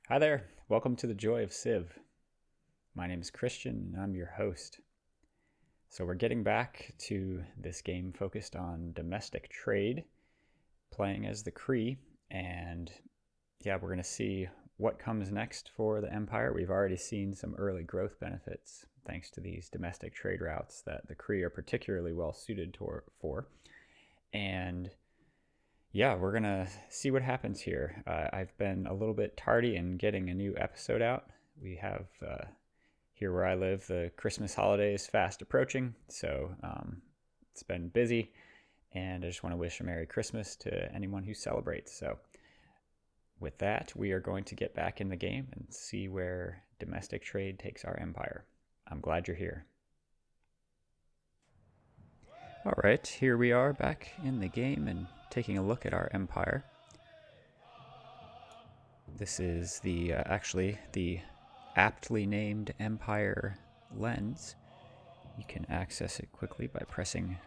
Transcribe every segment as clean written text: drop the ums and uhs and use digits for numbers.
Hi there, welcome to the Joy of Civ. My name is Christian and I'm your host. So we're getting back to this game focused on domestic trade, playing as the Cree, and yeah, we're going to see what comes next for the Empire. We've already seen some early growth benefits thanks to these domestic trade routes that the Cree are particularly well suited for. And yeah, we're gonna see what happens here. I've been a little bit tardy in getting a new episode out. We have here where I live, the Christmas holiday is fast approaching, so it's been busy, and I just want to wish a Merry Christmas to anyone who celebrates. So with that, we are going to get back in the game and see where domestic trade takes our empire. I'm glad you're here. All right, here we are back in the game and taking a look at our empire. This is the actually the aptly named Empire lens. You can access it quickly by pressing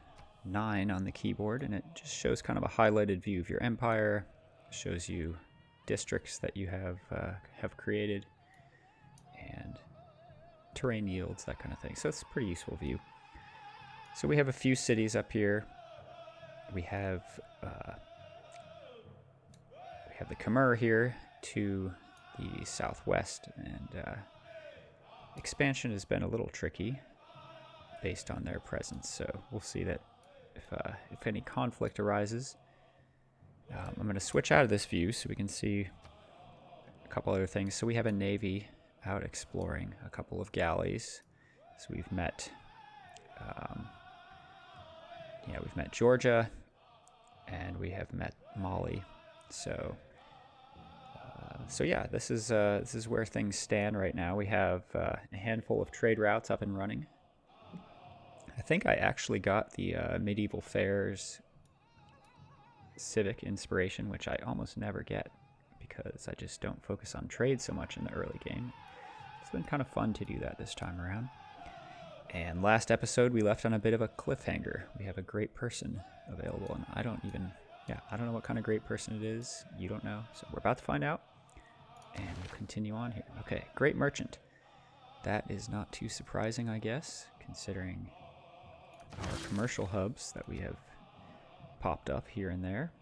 9 on the keyboard, and it just shows kind of a highlighted view of your empire. It shows you districts that you have created and terrain yields, that kind of thing. So it's a pretty useful view. So we have a few cities up here. We have the Khmer here to the southwest, and expansion has been a little tricky based on their presence. So we'll see that if any conflict arises. I'm going to switch out of this view so we can see a couple other things. So we have a navy out exploring, a couple of galleys. So we've met Georgia, and we have met Mali. So yeah, this is where things stand right now. We have a handful of trade routes up and running. I think I actually got the medieval fairs civic inspiration, which I almost never get because I just don't focus on trade so much in the early game. It's been kind of fun to do that this time around. And last episode, we left on a bit of a cliffhanger. We have a great person available, and I don't know what kind of great person it is. You don't know, so we're about to find out, and we'll continue on here. Okay, great merchant. That is not too surprising, I guess, considering our commercial hubs that we have popped up here and there.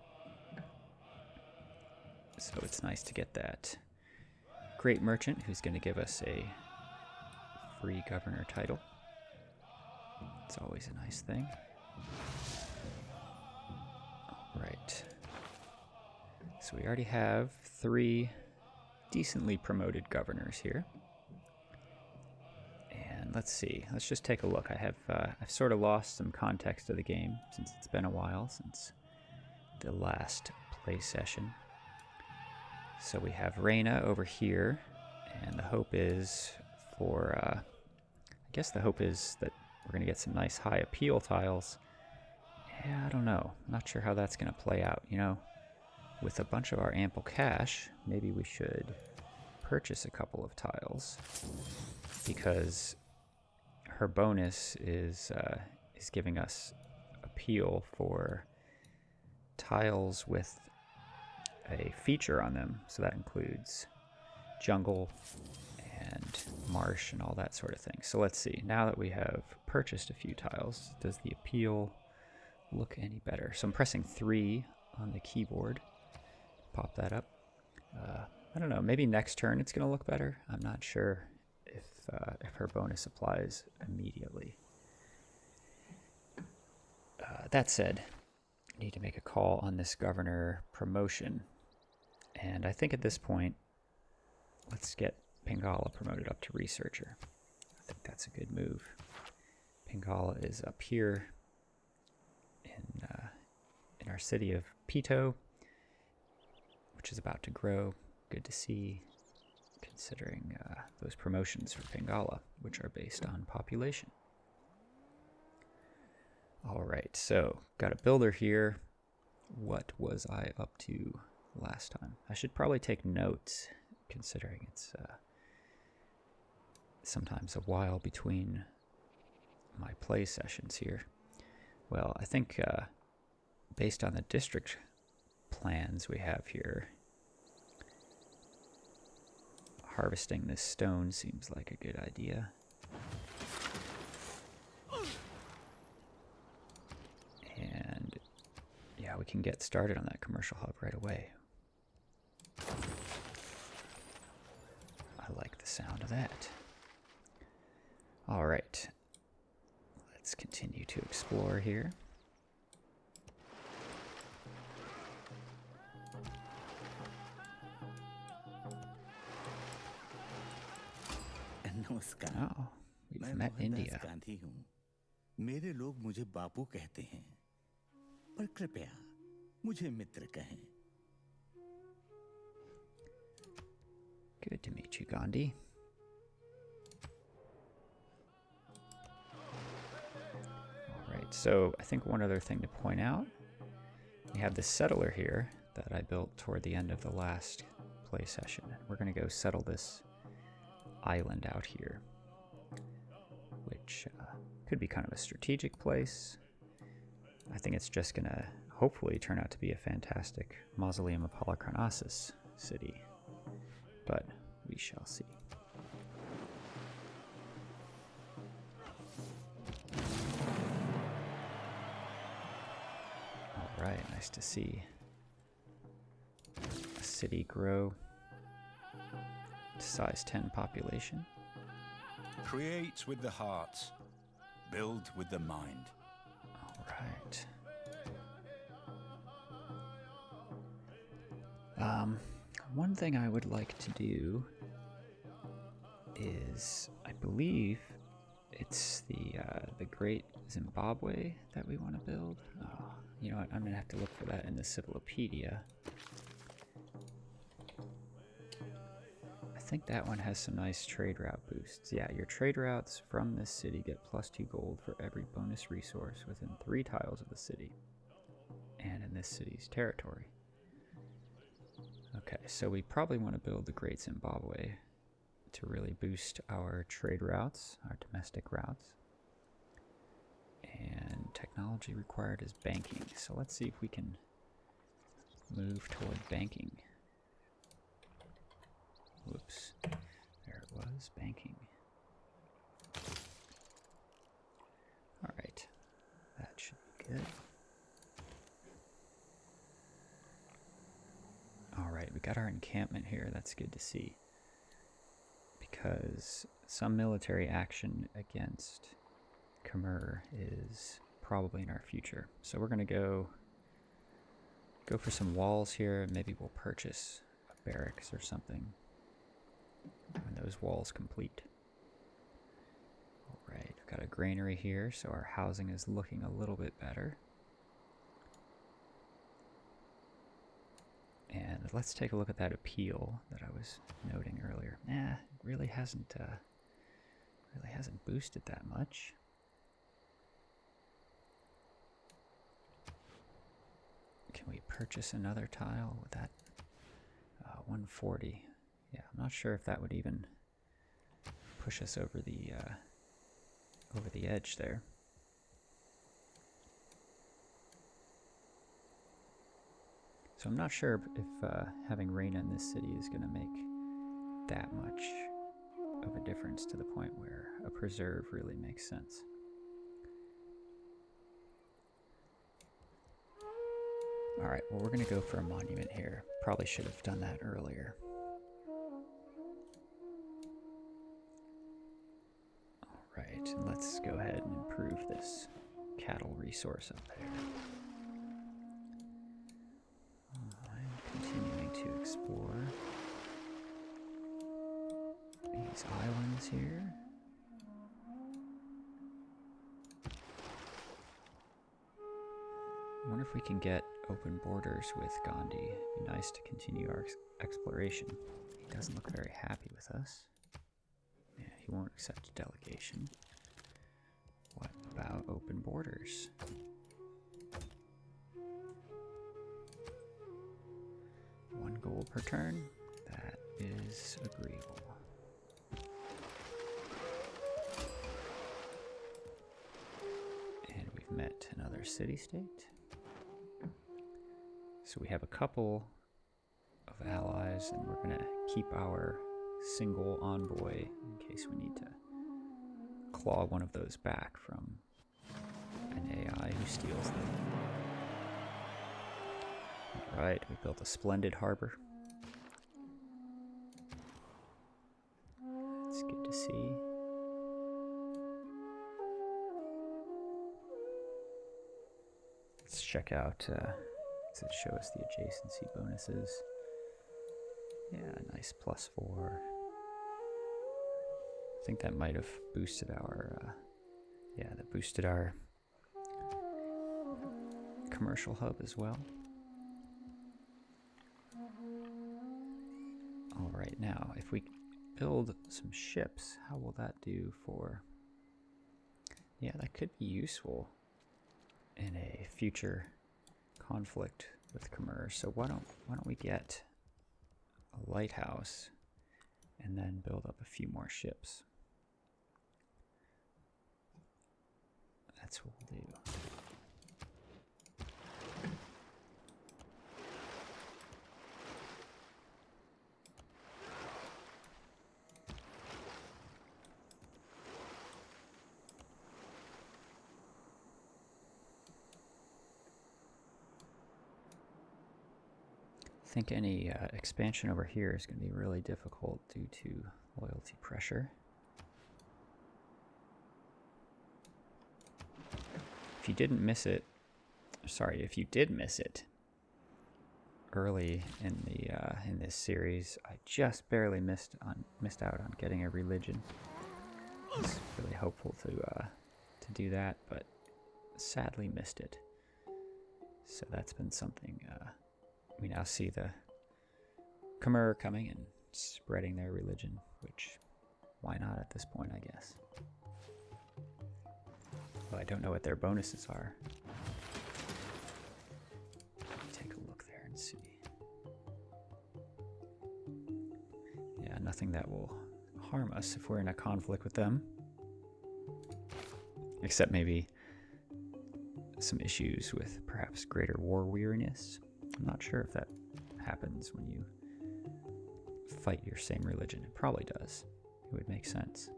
So it's nice to get that great merchant who's going to give us a free governor title. It's always a nice thing. All right. So we already have 3 decently promoted governors here. And let's see. Let's just take a look. I've sort of lost some context of the game since it's been a while since the last play session. So we have Reina over here, and the hope is I guess the hope is that we're going to get some nice high appeal tiles. Yeah, I don't know. I'm not sure how that's going to play out. You know, with a bunch of our ample cash, maybe we should purchase a couple of tiles, because her bonus is giving us appeal for tiles with a feature on them. So that includes jungle and marsh and all that sort of thing. So let's see. Now that we have purchased a few tiles, does the appeal look any better? So I'm pressing 3 on the keyboard. Pop that up. I don't know. Maybe next turn it's going to look better. I'm not sure if her bonus applies immediately. That said, I need to make a call on this governor promotion. And I think at this point, let's get Pingala promoted up to researcher. I think that's a good move. Pingala is up here in our city of Pito, which is about to grow. Good to see, considering those promotions for Pingala, which are based on population. All right, so got a builder here. What was I up to last time? I should probably take notes, considering it's sometimes a while between my play sessions here. Well, I think based on the district plans we have here, harvesting this stone seems like a good idea. And yeah, we can get started on that commercial hub right away. I like the sound of that. All right, let's continue to explore here. Oh, we've met India. मेरे लोग मुझे बापू कहते हैं, पर कृपया मुझे मित्र कहें. Good to meet you, Gandhi. All right, so I think one other thing to point out, we have this settler here that I built toward the end of the last play session. We're going to go settle this island out here, which could be kind of a strategic place. I think it's just going to hopefully turn out to be a fantastic Mausoleum of Holocarnassus city, but we shall see. All right, nice to see a city grow to size 10 population. Create with the heart, build with the mind. All right. One thing I would like to do is, I believe it's the Great Zimbabwe that we want to build. Oh, you know what? I'm gonna have to look for that in the Civilopedia. I think that one has some nice trade route boosts. Yeah, your trade routes from this city get +2 gold for every bonus resource within 3 tiles of the city and in this city's territory. Okay, so we probably want to build the Great Zimbabwe to really boost our trade routes, our domestic routes. And technology required is banking. So let's see if we can move toward banking. Whoops, there it was, banking. All right, that should be good. All right, we got our encampment here. That's good to see, because some military action against Khmer is probably in our future. So we're gonna go for some walls here. Maybe we'll purchase a barracks or something when those walls complete. All right, we've got a granary here, so our housing is looking a little bit better. And let's take a look at that appeal that I was noting earlier. It really hasn't boosted that much. Can we purchase another tile with that? 140. Yeah, I'm not sure if that would even push us over the edge there. So I'm not sure if having Reina in this city is going to make that much of a difference to the point where a preserve really makes sense. All right, well, we're going to go for a monument here. Probably should have done that earlier. All right, and let's go ahead and improve this cattle resource up there. I'm continuing to explore these islands here. I wonder if we can get open borders with Gandhi. It'd be nice to continue our exploration. He doesn't look very happy with us. Yeah, he won't accept a delegation. What about open borders? One gold per turn. That is agreeable. And we've met another city-state. So we have a couple of allies, and we're going to keep our single envoy in case we need to claw one of those back from an AI who steals them. Alright, we built a splendid harbor. It's good to see. Let's check out, does it show us the adjacency bonuses? Yeah, nice +4. I think that might have boosted our, yeah, that boosted our commercial hub as well. All right, now if we build some ships, how will that do for, yeah, that could be useful in a future conflict with Khmer. So why don't we get a lighthouse and then build up a few more ships. That's what we'll do. I think any expansion over here is going to be really difficult due to loyalty pressure. If you didn't miss it, sorry, if you did miss it early in the in this series, I just barely missed out on getting a religion. I was really hopeful to do that, but sadly missed it. So that's been something. We now see the Khmer coming and spreading their religion, which, why not at this point, I guess. Well, I don't know what their bonuses are. Take a look there and see. Yeah, nothing that will harm us if we're in a conflict with them. Except maybe some issues with perhaps greater war weariness. I'm not sure if that happens when you fight your same religion. It probably does. It would make sense.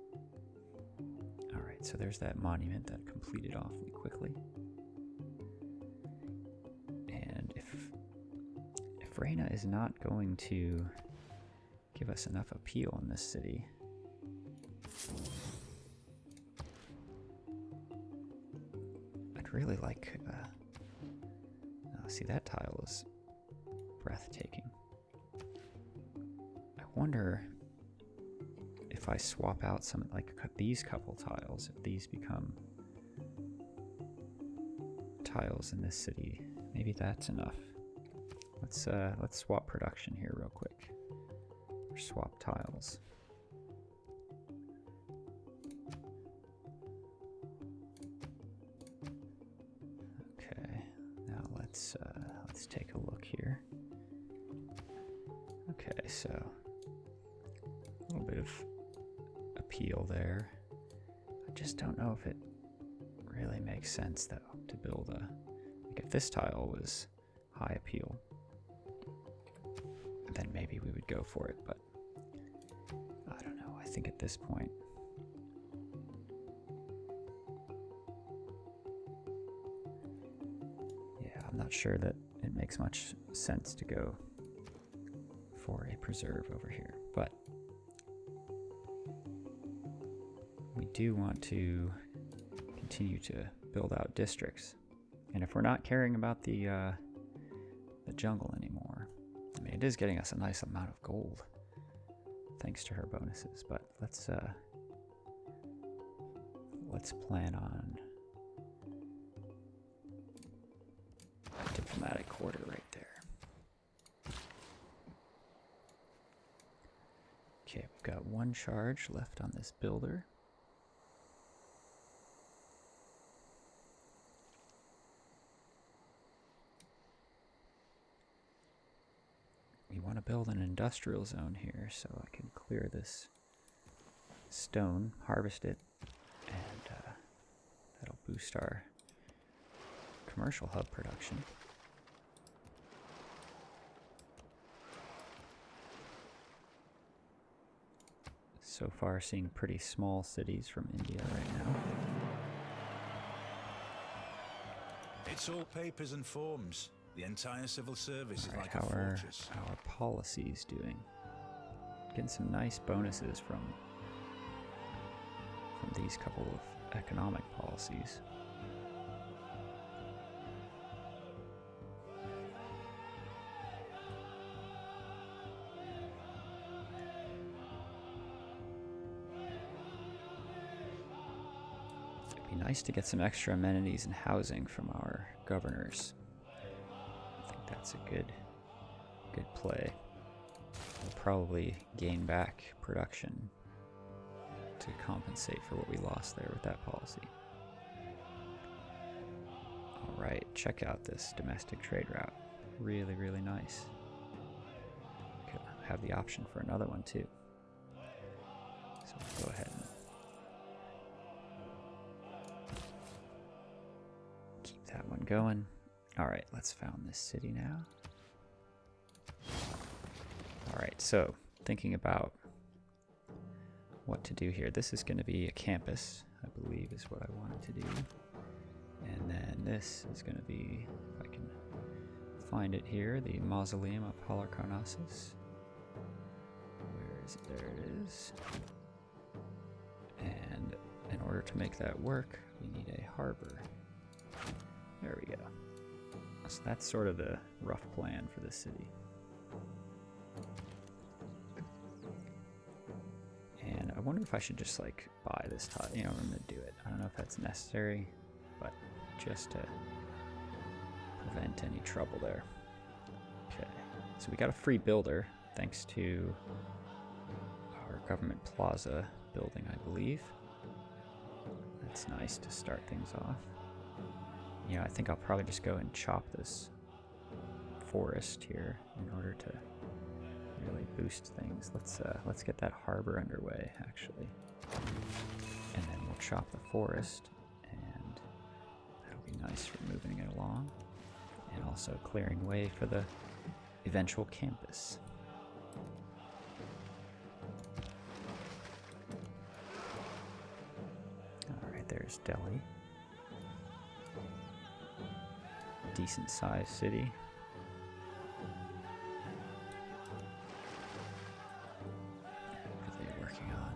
Alright, so there's that monument that completed awfully quickly. And if Reina is not going to give us enough appeal in this city, I'd really like... see, that tile is breathtaking. I wonder if I swap out some, like these couple tiles, if these become tiles in this city, maybe that's enough. Let's swap production here real quick. Or swap tiles. Let's take a look here. Okay, so a little bit of appeal there. I just don't know if it really makes sense though to build a, like if this tile was high appeal, then maybe we would go for it, but I don't know. I think at this point I'm not sure that it makes much sense to go for a preserve over here, but we do want to continue to build out districts. And if we're not caring about the jungle anymore, I mean, it is getting us a nice amount of gold thanks to her bonuses, but let's plan on diplomatic quarter right there. Okay, we've got one charge left on this builder. We want to build an industrial zone here so I can clear this stone, harvest it, and that'll boost our commercial hub production. So far seeing pretty small cities from India right now. It's all papers and forms. The entire civil service is like how a are fortress. our policies doing? Getting some nice bonuses from these couple of economic policies. It'd be nice to get some extra amenities and housing from our governors. I think that's a good play. We'll probably gain back production to compensate for what we lost there with that policy. Alright, check out this domestic trade route. Really, really nice. Could have the option for another one too. So we'll go ahead and keep that one going. Alright, let's found this city now. Alright, so thinking about what to do here. This is going to be a campus, I believe is what I wanted to do. And then this is going to be, if I can find it here, the Mausoleum of Halicarnassus. Where is it? There it is. And in order to make that work, we need a harbor. There we go. So that's sort of the rough plan for the city. And I wonder if I should just like buy this tile. You know, I'm gonna do it. I don't know if that's necessary, but just to prevent any trouble there. Okay, so we got a free builder thanks to our government plaza building, I believe. That's nice to start things off. Yeah, I think I'll probably just go and chop this forest here in order to really boost things. Let's get that harbor underway, actually. And then we'll chop the forest, and that'll be nice for moving it along. And also clearing way for the eventual campus. Alright, there's Delhi. Decent sized city. What are they working on?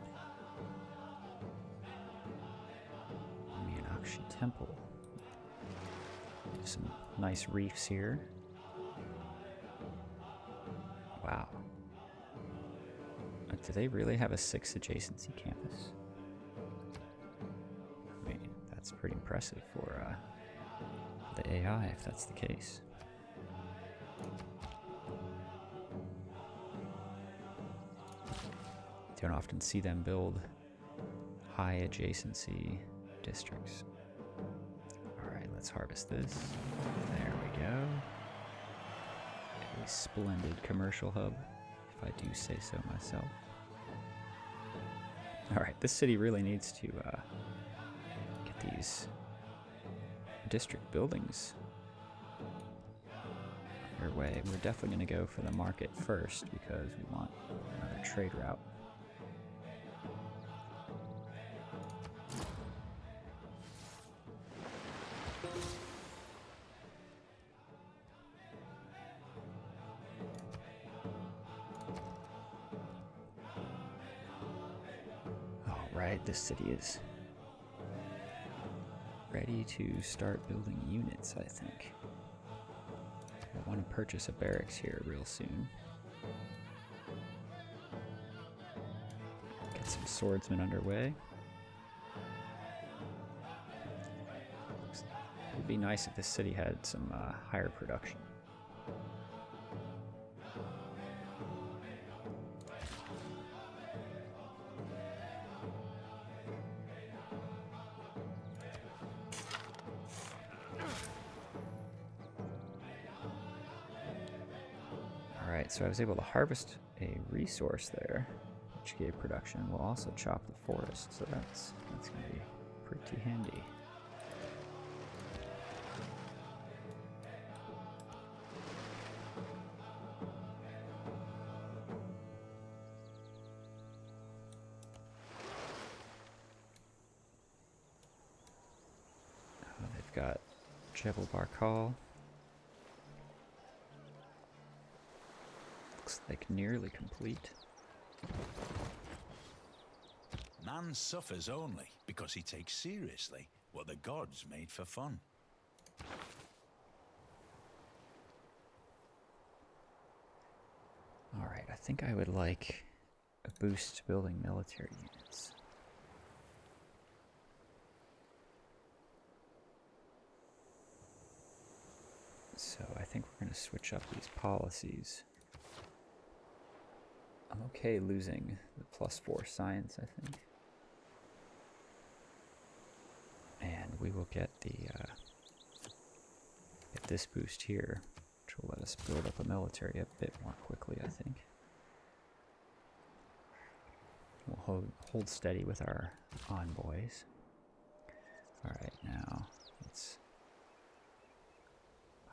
Meenakshi Temple. Some nice reefs here. Wow. Do they really have a 6 adjacency campus? I mean, that's pretty impressive for the AI, if that's the case. You don't often see them build high adjacency districts. Alright, let's harvest this. There we go. A splendid commercial hub, if I do say so myself. Alright, this city really needs to get these district buildings underway. We're definitely going to go for the market first because we want another trade route. Alright, this city is ready to start building units, I think. I want to purchase a barracks here real soon. Get some swordsmen underway. It would be nice if this city had some higher production. So I was able to harvest a resource there, which gave production. We'll also chop the forest, so that's going to be pretty handy. Jebel Barkal. Looks like nearly complete. Man suffers only because he takes seriously what the gods made for fun. Alright, I think I would like a boost to building military units. So I think we're going to switch up these policies. I'm okay losing the +4 science, I think. And we will get the get this boost here, which will let us build up a military a bit more quickly, I think. We'll hold steady with our envoys. Alright, now let's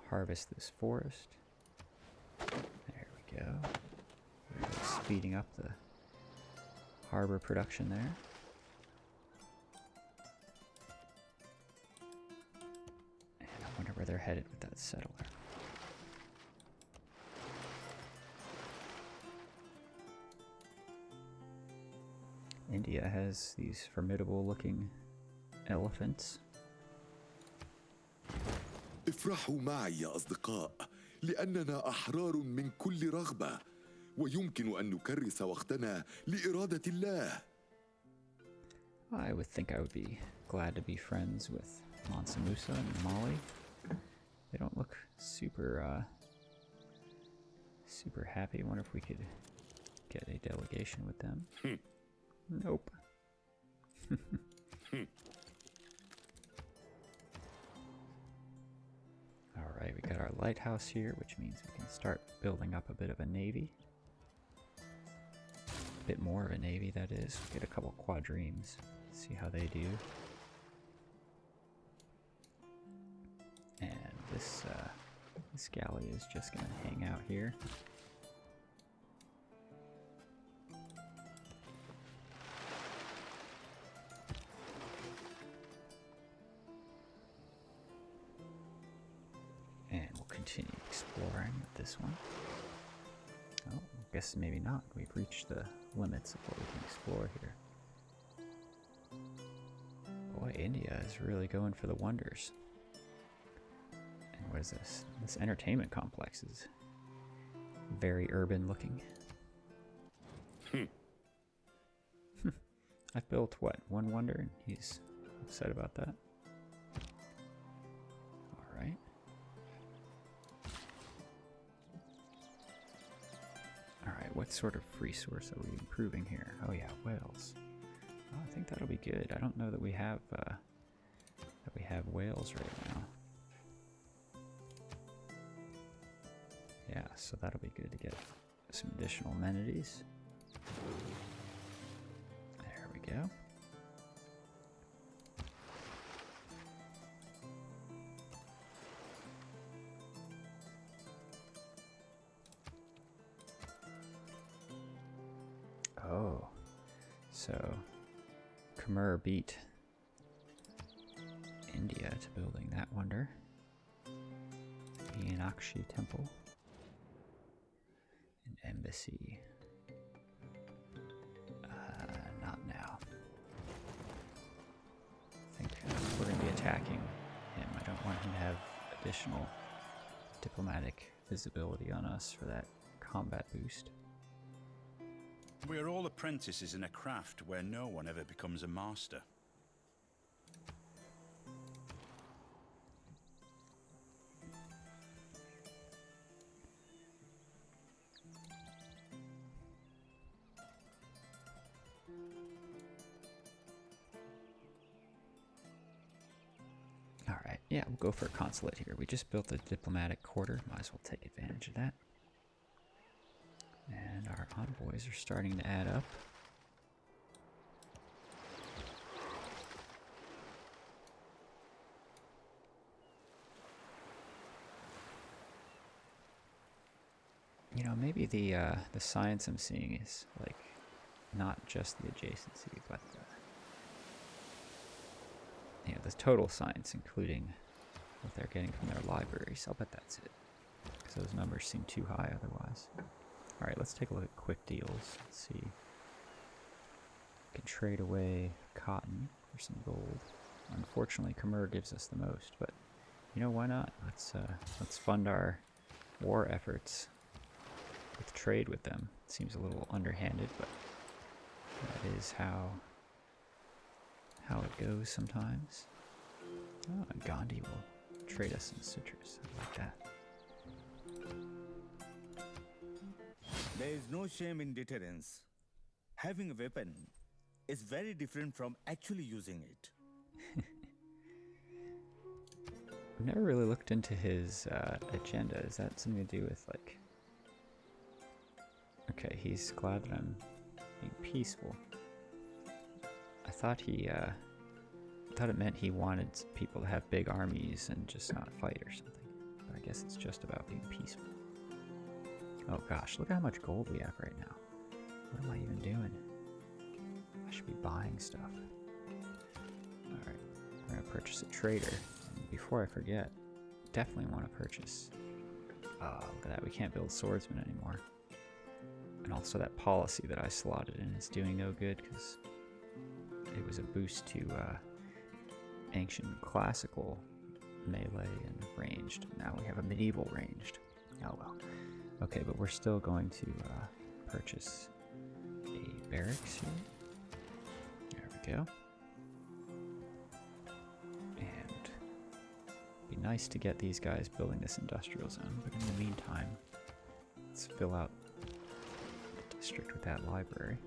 harvest this forest. There we go. We're really speeding up the harbor production there. And I wonder where they're headed with that settler. India has these formidable looking elephants. افرحوا معي يا أصدقاء لأننا أحرار من كل رغبة ويمكن أن نكرس وقتنا لإرادة الله. I would think I would be glad to be friends with Mansa Musa and Mali. They don't look super super happy. I wonder if we could get a delegation with them. Nope. Alright, we got our lighthouse here, which means we can start building up a bit of a navy. A bit more of a navy, that is. Get a couple quadremes. See how they do. And this galley is just going to hang out here. Continue exploring with this one. Oh, I guess maybe not. We've reached the limits of what we can explore here. Boy, India is really going for the wonders. And what is this? This entertainment complex is very urban looking. I've built, what, one wonder, and he's upset about that. Alright. Alright, what sort of resource are we improving here? Oh yeah, whales. Oh, I think that'll be good. I don't know that we have whales right now. Yeah, so that'll be good to get some additional amenities. There we go. Oh, so Khmer beat India to building that wonder. Meenakshi Temple. An embassy. Not now. I think we're going to be attacking him. I don't want him to have additional diplomatic visibility on us for that combat boost. We are all apprentices in a craft where no one ever becomes a master. Alright, yeah, we'll go for a consulate here. We just built a diplomatic quarter. Might as well take advantage of that. And our envoys are starting to add up. You know, maybe the science I'm seeing is like not just the adjacency, but you know, the total science, including what they're getting from their libraries. I'll bet that's it, because those numbers seem too high otherwise. Alright, let's take a look at quick deals. Let's see. We can trade away cotton for some gold. Unfortunately, Khmer gives us the most, but you know, why not? Let's fund our war efforts with trade with them. It seems a little underhanded, but that is how it goes sometimes. Oh, and Gandhi will trade us some citrus. I like that. There is no shame in deterrence. Having a weapon is very different from actually using it. I've never really looked into his agenda. Is that something to do with, like... Okay, he's glad that I'm being peaceful. I thought it meant he wanted people to have big armies and just not fight or something. But I guess it's just about being peaceful. Oh gosh, look at how much gold we have right now. What am I even doing? I should be buying stuff. Alright, we're gonna purchase a trader. And before I forget, definitely want to purchase... Oh, look at that, we can't build swordsmen anymore. And also that policy that I slotted in is doing no good because it was a boost to ancient classical melee and ranged. Now we have a medieval ranged. Oh well. Okay, but we're still going to purchase a barracks here. There we go. And it'd be nice to get these guys building this industrial zone, but in the meantime, let's fill out the district with that library.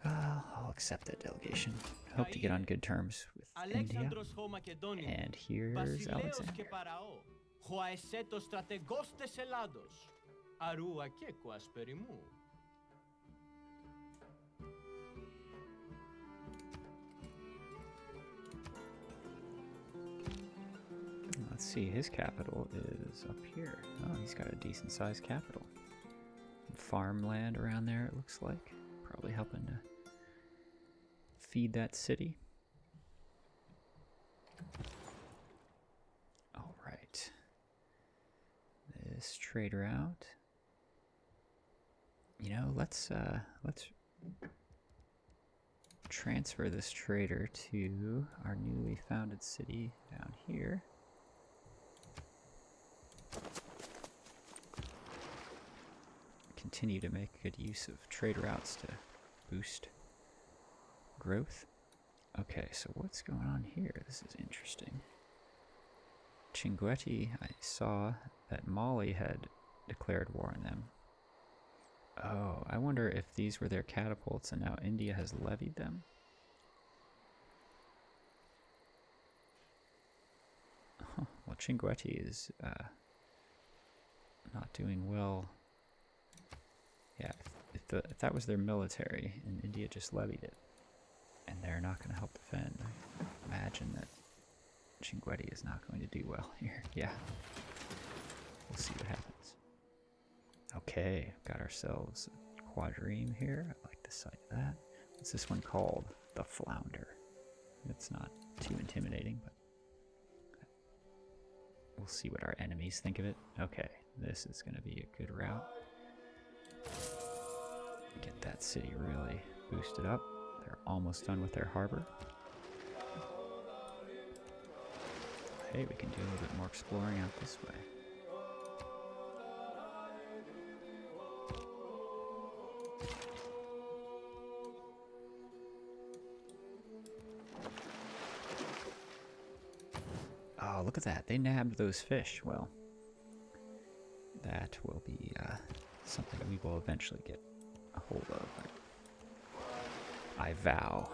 I'll accept that delegation. Hope to get on good terms with India. And here's Alexander. Let's see, his capital is up here. Oh, he's got a decent sized capital. Farmland around there, it looks like. Probably helping to feed that city. All right. This trader out. You know, let's transfer this trader to our newly founded city down here. Continue to make good use of trade routes to boost growth. Okay, so what's going on here? This is interesting. Chinguetti, I saw that Mali had declared war on them. Oh, I wonder if these were their catapults and now India has levied them. Huh. Well, Chinguetti is not doing well. Yeah, if that was their military and India just levied it, and they're not going to help defend, I imagine that Chinguetti is not going to do well here. Yeah, we'll see what happens. Okay, got ourselves a quadrime here. I like the sight of that. What's this one called? The Flounder. It's not too intimidating, but we'll see what our enemies think of it. Okay, this is going to be a good route. Get that city really boosted up. They're almost done with their harbor. Hey, we can do a little bit more exploring out this way. Oh, look at that. They nabbed those fish. Well, that will be something we will eventually get a hold of. I vow.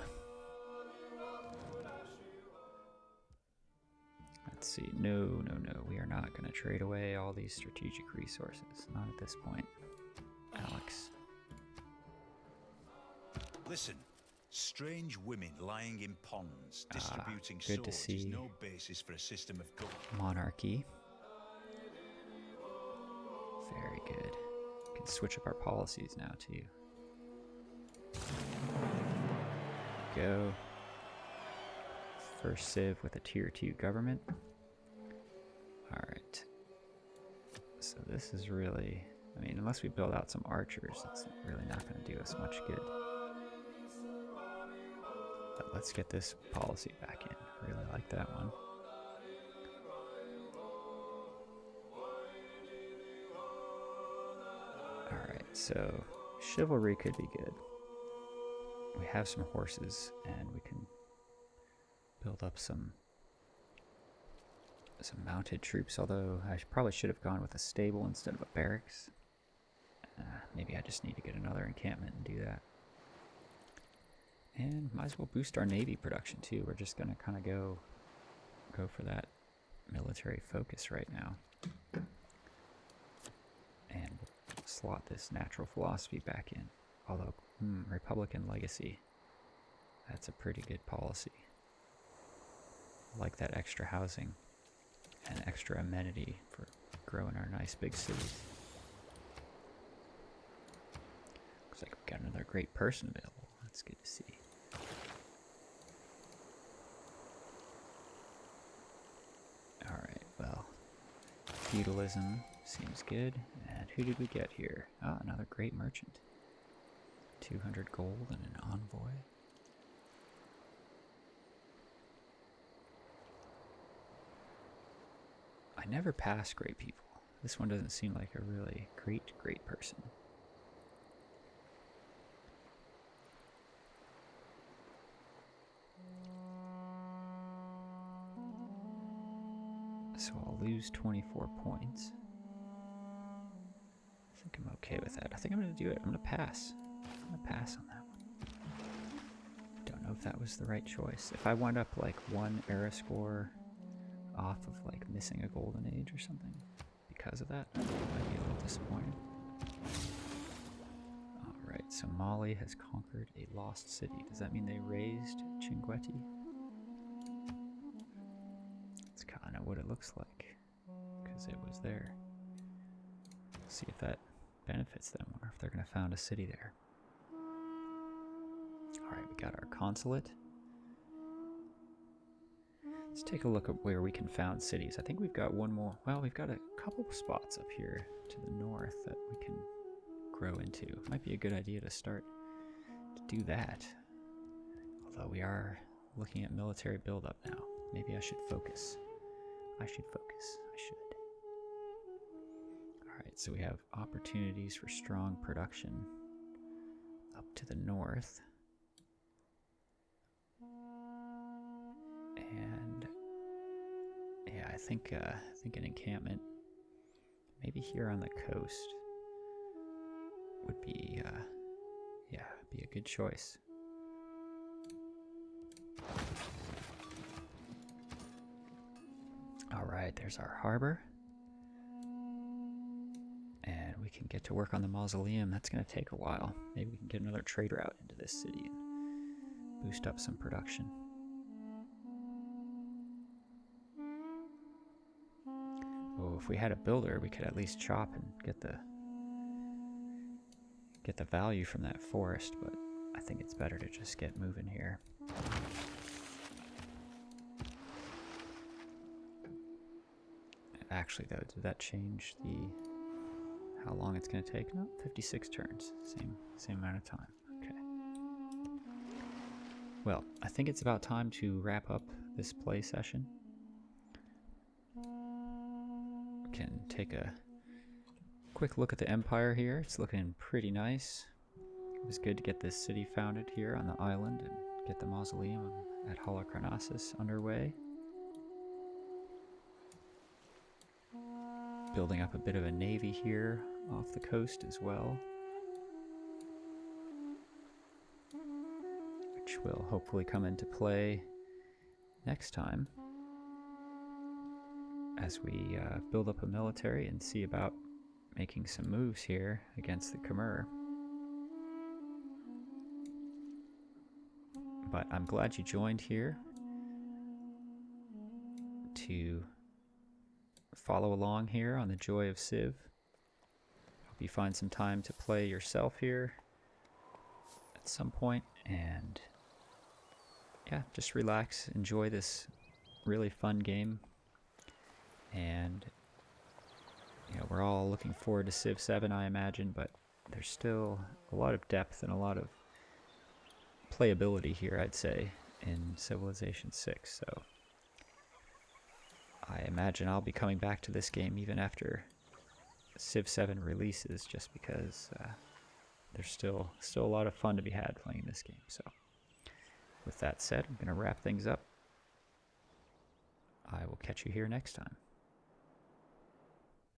Let's see. No. We are not going to trade away all these strategic resources. Not at this point, Alex. Listen. Strange women lying in ponds, distributing good to swords see. is no basis for a system of government. Monarchy. Very good. We can switch up our policies now too. Go. First civ with a tier 2 government. Alright. So this is really, I mean, unless we build out some archers, it's really not going to do us much good. But let's get this policy back in. Really like that one. Alright, so chivalry could be good. We have some horses and we can build up some mounted troops, although I probably should have gone with a stable instead of a barracks. Maybe I just need to get another encampment and do that. And might as well boost our navy production too. We're just gonna kind of go for that military focus right now. And we'll slot this natural philosophy back in. Although, Republican legacy, that's a pretty good policy. Like that extra housing and extra amenity for growing our nice big cities. Looks like we've got another great person available. That's good to see. Alright, well, feudalism seems good. And who did we get here? Oh, another great merchant. 200 gold and an envoy. I never pass great people. This one doesn't seem like a really great person. So I'll lose 24 points. I think I'm okay with that. I think I'm going to do it. I'm going to pass. I'm going to pass on that one. Don't know if that was the right choice. If I wound up like 1 era score off of like missing a golden age or something because of that, I might be a little disappointed. Alright, so Mali has conquered a lost city. Does that mean they raised Cinquetti? That's kind of what it looks like, because it was there. See if that benefits them, or if they're going to found a city there. Alright, we got our consulate. Let's take a look at where we can found cities. I think we've got one more. Well, we've got a couple of spots up here to the north that we can grow into. Might be a good idea to start to do that. Although we are looking at military buildup now. Maybe I should focus. I should. Alright, so we have opportunities for strong production up to the north. And yeah, I think an encampment, maybe here on the coast, would be be a good choice. All right, there's our harbor, and we can get to work on the mausoleum. That's going to take a while. Maybe we can get another trade route into this city and boost up some production. Oh, if we had a builder, we could at least chop and get the value from that forest, but I think it's better to just get moving here. Actually, though, did that change how long it's going to take? No, 56 turns. Same amount of time. Okay. Well, I think it's about time to wrap up this play session. Can take a quick look at the empire here. It's looking pretty nice. It was good to get this city founded here on the island and get the mausoleum at Halicarnassus underway. Building up a bit of a navy here off the coast as well, which will hopefully come into play next time as we build up a military and see about making some moves here against the Khmer. But I'm glad you joined here to follow along here on the Joy of Civ. Hope you find some time to play yourself here at some point, and yeah, just relax, enjoy this really fun game. And you know, we're all looking forward to Civ 7, I imagine, but there's still a lot of depth and a lot of playability here, I'd say, in Civilization 6. So I imagine I'll be coming back to this game even after Civ 7 releases, just because there's still a lot of fun to be had playing this game. So with that said, I'm going to wrap things up. I will catch you here next time.